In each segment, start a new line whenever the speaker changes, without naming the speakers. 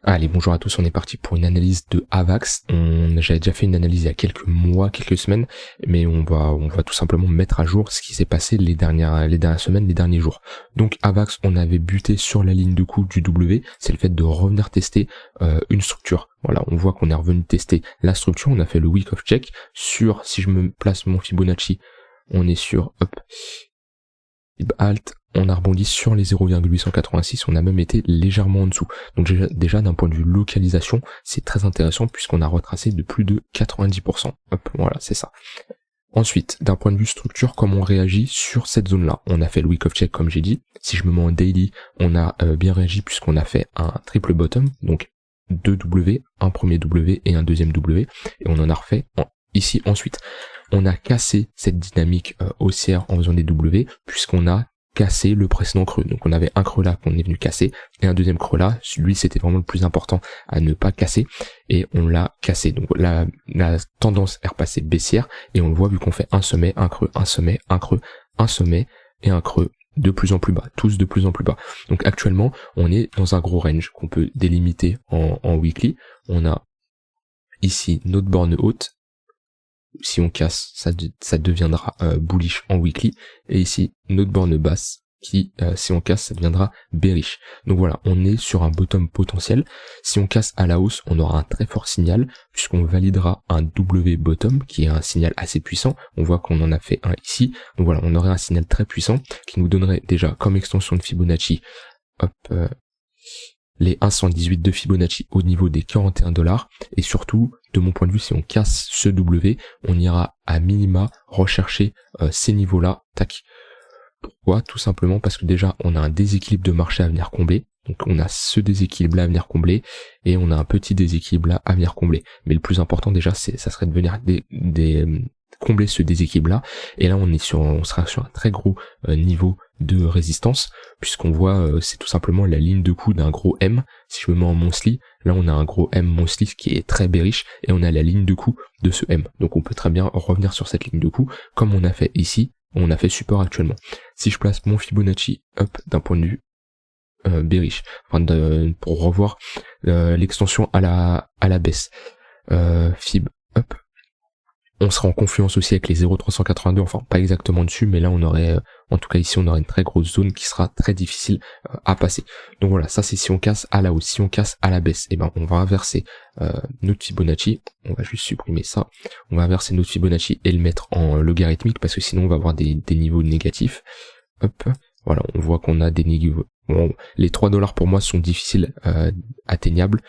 Allez, bonjour à tous, on est parti pour une analyse de AVAX. J'avais déjà fait une analyse il y a quelques mois, quelques semaines, mais on va tout simplement mettre à jour ce qui s'est passé les dernières semaines, les derniers jours. Donc AVAX, on avait buté sur la ligne de coup du W, c'est le fait de revenir tester une structure. Voilà, on voit qu'on est revenu tester la structure, on a fait le week of check sur, si je me place mon Fibonacci, on est sur, alt, on a rebondi sur les 0,886, on a même été légèrement en dessous. Donc déjà d'un point de vue localisation, c'est très intéressant puisqu'on a retracé de plus de 90%. Voilà, c'est ça. Ensuite, d'un point de vue structure, comment on réagit sur cette zone-là? On a fait le week of check comme j'ai dit. Si je me mets en daily, on a bien réagi puisqu'on a fait un triple bottom, donc 2 W, un premier W et un deuxième W, et on en a refait ici ensuite. On a cassé cette dynamique haussière en faisant des W, puisqu'on a cassé le précédent creux. Donc on avait un creux là qu'on est venu casser, et un deuxième creux là, lui c'était vraiment le plus important à ne pas casser, et on l'a cassé. Donc la tendance est repassée baissière, et on le voit vu qu'on fait un sommet, un creux, un sommet, un creux, un sommet, et un creux de plus en plus bas, tous de plus en plus bas. Donc actuellement, on est dans un gros range qu'on peut délimiter en weekly. On a ici notre borne haute. Si on casse, ça deviendra bullish en weekly, et ici notre borne basse qui, si on casse, ça deviendra bearish. Donc voilà, on est sur un bottom potentiel. Si on casse à la hausse, on aura un très fort signal puisqu'on validera un W bottom qui est un signal assez puissant. On voit qu'on en a fait un ici. Donc voilà, on aurait un signal très puissant qui nous donnerait déjà comme extension de Fibonacci, les 1,118 de Fibonacci au niveau des $41, et surtout, de mon point de vue, si on casse ce W, on ira à minima rechercher ces niveaux-là, tac. Pourquoi? Tout simplement parce que déjà, on a un déséquilibre de marché à venir combler, donc on a ce déséquilibre-là à venir combler, et on a un petit déséquilibre-là à venir combler. Mais le plus important déjà, ça serait de venir combler ce déséquilibre-là, et là on sera sur un très gros niveau de résistance, puisqu'on voit c'est tout simplement la ligne de coup d'un gros M. Si je me mets en monthly, là on a un gros M monthly qui est très bearish, et on a la ligne de coup de ce M. Donc on peut très bien revenir sur cette ligne de coup, comme on a fait ici, on a fait support actuellement. Si je place mon Fibonacci d'un point de vue bearish, pour revoir l'extension à la baisse, Fib up, on sera en confluence aussi avec les 0,382, enfin pas exactement dessus, mais là on aurait, en tout cas ici on aurait une très grosse zone qui sera très difficile à passer. Donc voilà, ça c'est si on casse à la hausse. Si on casse à la baisse, et ben on va inverser notre Fibonacci, on va juste supprimer ça, on va inverser notre Fibonacci et le mettre en logarithmique parce que sinon on va avoir des niveaux négatifs. Voilà, on voit qu'on a des niveaux. Bon, les $3 pour moi sont difficiles atteignables,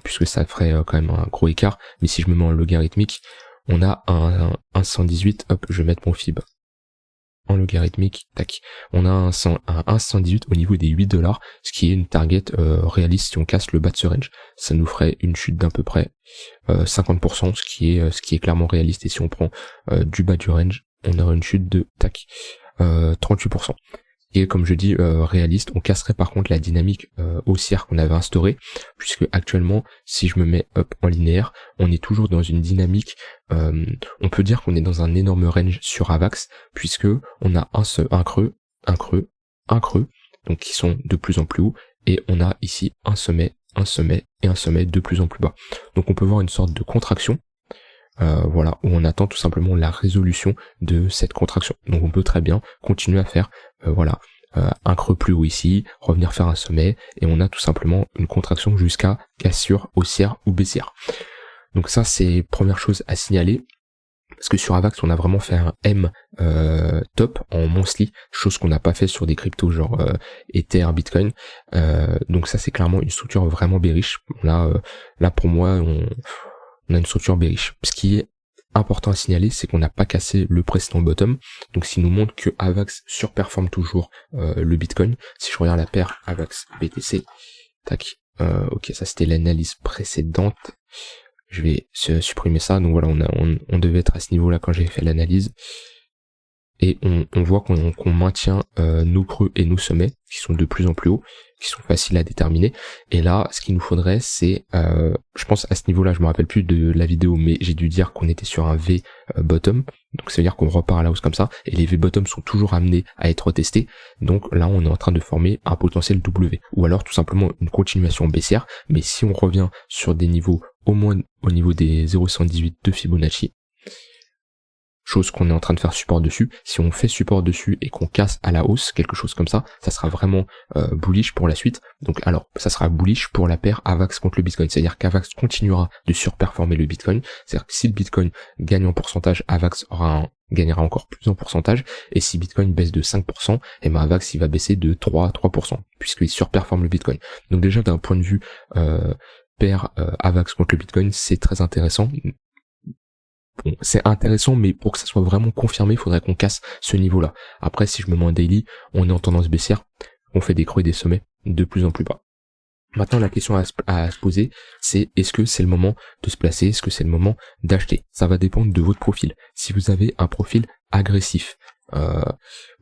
puisque ça ferait quand même un gros écart, mais si je me mets en logarithmique, on a un 118, je vais mettre mon fib en logarithmique, tac. On a un 118 au niveau des $8, ce qui est une target réaliste si on casse le bas de ce range. Ça nous ferait une chute d'à peu près 50%, ce qui est clairement réaliste, et si on prend du bas du range, on aurait une chute de 38%. Et comme je dis, réaliste, on casserait par contre la dynamique haussière qu'on avait instaurée, puisque actuellement, si je me mets en linéaire, on est toujours dans une dynamique, on peut dire qu'on est dans un énorme range sur AVAX, puisque on a un creux, un creux, un creux, donc qui sont de plus en plus hauts, et on a ici un sommet et un sommet de plus en plus bas. Donc on peut voir une sorte de contraction, voilà, où on attend tout simplement la résolution de cette contraction. Donc on peut très bien continuer à faire un creux plus haut ici, revenir faire un sommet, et on a tout simplement une contraction jusqu'à cassure haussière ou baissière. Donc ça c'est première chose à signaler, parce que sur AVAX on a vraiment fait un M top en monthly, chose qu'on n'a pas fait sur des cryptos genre Ether, Bitcoin. Donc ça c'est clairement une structure vraiment bearish. Là pour moi on a une structure bearish. Ce qui est important à signaler, c'est qu'on n'a pas cassé le précédent bottom, donc s'il nous montre que AVAX surperforme toujours le Bitcoin. Si je regarde la paire AVAX BTC, tac, ok, ça c'était l'analyse précédente, je vais supprimer ça. Donc voilà, on devait être à ce niveau là quand j'ai fait l'analyse. et on voit qu'on maintient nos creux et nos sommets qui sont de plus en plus hauts, qui sont faciles à déterminer. Et là, ce qu'il nous faudrait, c'est, je pense à ce niveau-là, je me rappelle plus de la vidéo, mais j'ai dû dire qu'on était sur un V bottom, donc ça veut dire qu'on repart à la hausse comme ça, et les V bottom sont toujours amenés à être testés. Donc là, on est en train de former un potentiel W, ou alors tout simplement une continuation baissière. Mais si on revient sur des niveaux au moins au niveau des 0,118 de Fibonacci, chose qu'on est en train de faire support dessus, si on fait support dessus et qu'on casse à la hausse, quelque chose comme ça, ça sera vraiment bullish pour la suite. Donc alors, ça sera bullish pour la paire AVAX contre le Bitcoin, c'est-à-dire qu'AVAX continuera de surperformer le Bitcoin, c'est-à-dire que si le Bitcoin gagne en pourcentage, AVAX gagnera encore plus en pourcentage, et si Bitcoin baisse de 5%, et ben AVAX il va baisser de 3%, puisqu'il surperforme le Bitcoin. Donc déjà d'un point de vue paire AVAX contre le Bitcoin, c'est très intéressant. Bon, c'est intéressant, mais pour que ça soit vraiment confirmé, il faudrait qu'on casse ce niveau-là. Après, si je me mets en daily, on est en tendance baissière, on fait des creux et des sommets de plus en plus bas. Maintenant, la question à se poser, c'est est-ce que c'est le moment de se placer, est-ce que c'est le moment d'acheter? Ça va dépendre de votre profil. Si vous avez un profil agressif,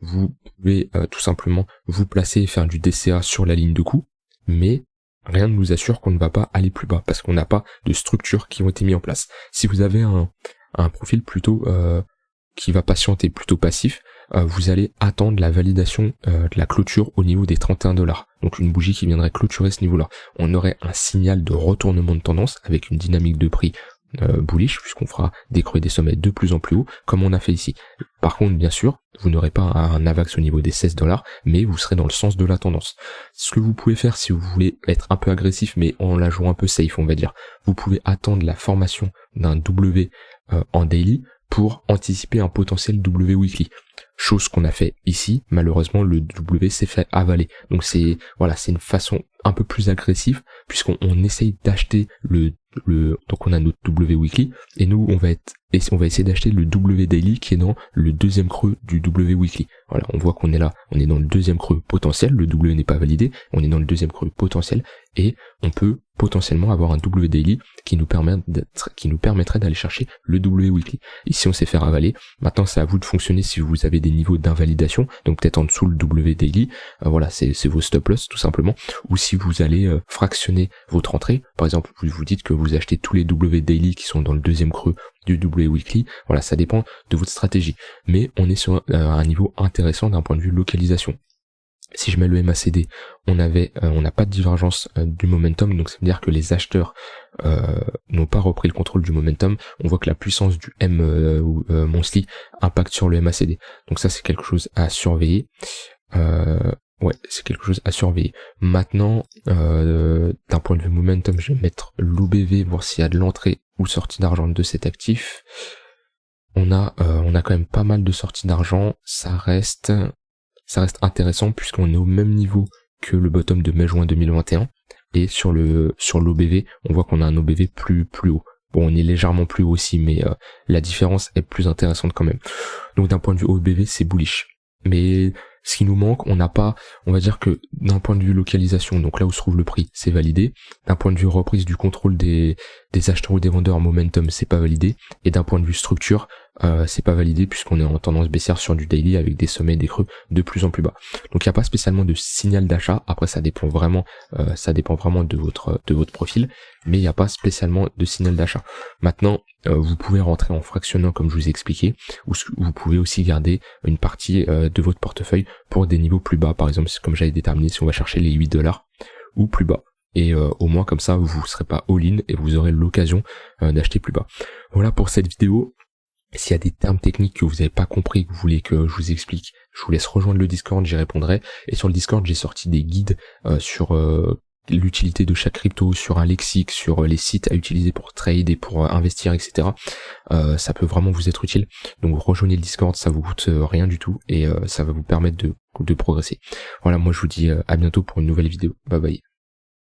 vous pouvez tout simplement vous placer et faire du DCA sur la ligne de coup, mais rien ne nous assure qu'on ne va pas aller plus bas, parce qu'on n'a pas de structures qui ont été mises en place. Si vous avez un profil plutôt qui va patienter, plutôt passif, vous allez attendre la validation de la clôture au niveau des 31 $. Donc une bougie qui viendrait clôturer ce niveau-là. On aurait un signal de retournement de tendance avec une dynamique de prix bullish, puisqu'on fera des creux et des sommets de plus en plus haut, comme on a fait ici. Par contre, bien sûr, vous n'aurez pas un AVAX au niveau des 16 $, mais vous serez dans le sens de la tendance. Ce que vous pouvez faire si vous voulez être un peu agressif, mais en la jouant un peu safe, on va dire, vous pouvez attendre la formation d'un W en daily pour anticiper un potentiel W weekly. Chose qu'on a fait ici, malheureusement le W s'est fait avaler. Donc c'est une façon un peu plus agressive, puisqu'on essaye d'acheter donc on a notre W weekly, et nous on va essayer d'acheter le W daily qui est dans le deuxième creux du W weekly. Voilà, on voit qu'on est là, on est dans le deuxième creux potentiel, le W n'est pas validé, on est dans le deuxième creux potentiel, et on peut potentiellement avoir un W daily qui nous permettrait d'aller chercher le W weekly. Ici on s'est fait avaler, maintenant c'est à vous de fonctionner si vous avez des niveaux d'invalidation, donc peut-être en dessous le W daily, voilà, c'est vos stop loss tout simplement, ou si vous allez fractionner votre entrée, par exemple vous dites que vous achetez tous les W daily qui sont dans le deuxième creux du W weekly, voilà, ça dépend de votre stratégie, mais on est sur un niveau intéressant d'un point de vue localisation. Si je mets le MACD, on n'a pas de divergence du momentum, donc ça veut dire que les acheteurs n'ont pas repris le contrôle du momentum. On voit que la puissance du monthly impacte sur le MACD, donc ça c'est quelque chose à surveiller. C'est quelque chose à surveiller. Maintenant, d'un point de vue momentum, je vais mettre l'OBV, voir s'il y a de l'entrée ou sortie d'argent de cet actif. On a quand même pas mal de sorties d'argent, ça reste intéressant puisqu'on est au même niveau que le bottom de mai-juin 2021, et sur l'OBV, on voit qu'on a un OBV plus haut. Bon, on est légèrement plus haut aussi, mais la différence est plus intéressante quand même. Donc d'un point de vue OBV, c'est bullish. Mais ce qui nous manque, on va dire que d'un point de vue localisation, donc là où se trouve le prix, c'est validé. D'un point de vue reprise du contrôle des acheteurs ou des vendeurs, momentum, c'est pas validé. Et d'un point de vue structure, c'est pas validé puisqu'on est en tendance baissière sur du daily avec des sommets et des creux de plus en plus bas. Donc il n'y a pas spécialement de signal d'achat. Après ça dépend vraiment de votre profil, mais il n'y a pas spécialement de signal d'achat. Maintenant, vous pouvez rentrer en fractionnant comme je vous ai expliqué, ou vous pouvez aussi garder une partie de votre portefeuille pour des niveaux plus bas. Par exemple, comme j'avais déterminé, si on va chercher les 8 $ ou plus bas. Et au moins comme ça, vous ne serez pas all-in et vous aurez l'occasion d'acheter plus bas. Voilà pour cette vidéo. S'il y a des termes techniques que vous n'avez pas compris, que vous voulez que je vous explique, je vous laisse rejoindre le Discord, j'y répondrai. Et sur le Discord, j'ai sorti des guides sur l'utilité de chaque crypto, sur un lexique, sur les sites à utiliser pour trade et pour investir, etc. Ça peut vraiment vous être utile. Donc rejoignez le Discord, ça vous coûte rien du tout et ça va vous permettre de progresser. Voilà, moi je vous dis à bientôt pour une nouvelle vidéo. Bye bye.